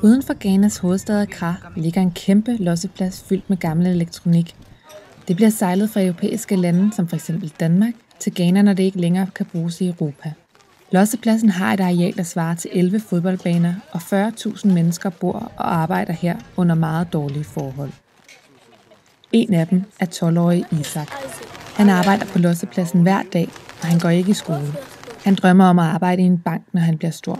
Uden for Ghanas hovedstad Accra ligger en kæmpe losseplads fyldt med gammel elektronik. Det bliver sejlet fra europæiske lande, som f.eks. Danmark, til Ghana, når det ikke længere kan bruges i Europa. Lossepladsen har et areal, der svarer til 11 fodboldbaner, og 40.000 mennesker bor og arbejder her under meget dårlige forhold. En af dem er 12-årige Isak. Han arbejder på lossepladsen hver dag, og han går ikke i skole. Han drømmer om at arbejde i en bank, når han bliver stor.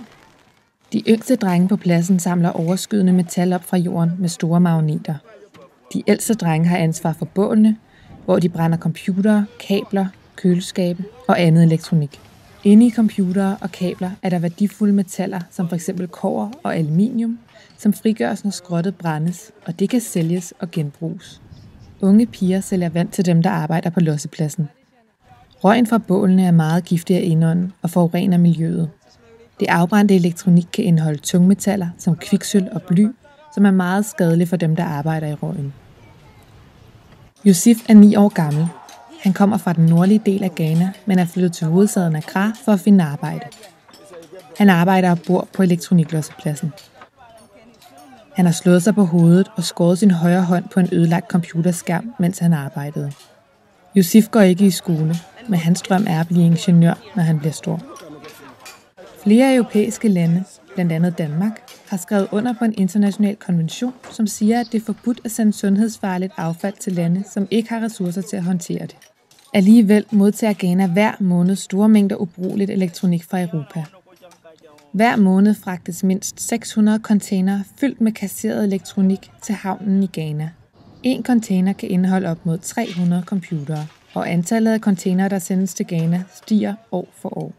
De yngste drenge på pladsen samler overskydende metal op fra jorden med store magneter. De ældste drenge har ansvar for bålene, hvor de brænder computere, kabler, køleskabe og andet elektronik. Inde i computere og kabler er der værdifulde metaller, som f.eks. kobber og aluminium, som frigøres, når skrottet brændes, og det kan sælges og genbruges. Unge piger sælger vand til dem, der arbejder på lossepladsen. Røgen fra bålene er meget giftig af indånden og forurener miljøet. Det afbrændte elektronik kan indeholde tungmetaller som kviksølv og bly, som er meget skadelige for dem, der arbejder i røgen. Yusif er 9 år gammel. Han kommer fra den nordlige del af Ghana, men er flyttet til hovedstaden Accra for at finde arbejde. Han arbejder og bor på elektroniklossepladsen. Han har slået sig på hovedet og skåret sin højre hånd på en ødelagt computerskærm, mens han arbejdede. Yusif går ikke i skole, men hans drøm er at blive ingeniør, når han bliver stor. Flere europæiske lande, blandt andet Danmark, har skrevet under på en international konvention, som siger, at det er forbudt at sende sundhedsfarligt affald til lande, som ikke har ressourcer til at håndtere det. Alligevel modtager Ghana hver måned store mængder ubrugeligt elektronik fra Europa. Hver måned fragtes mindst 600 containere fyldt med kasseret elektronik til havnen i Ghana. En container kan indeholde op mod 300 computere, og antallet af containere, der sendes til Ghana, stiger år for år.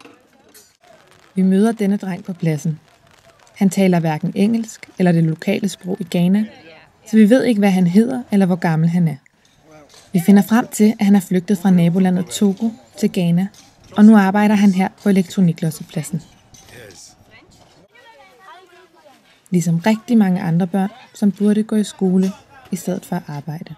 Vi møder denne dreng på pladsen. Han taler hverken engelsk eller det lokale sprog i Ghana, så vi ved ikke, hvad han hedder eller hvor gammel han er. Vi finder frem til, at han er flygtet fra nabolandet Togo til Ghana, og nu arbejder han her på elektroniklossepladsen. Ligesom rigtig mange andre børn, som burde gå i skole i stedet for at arbejde.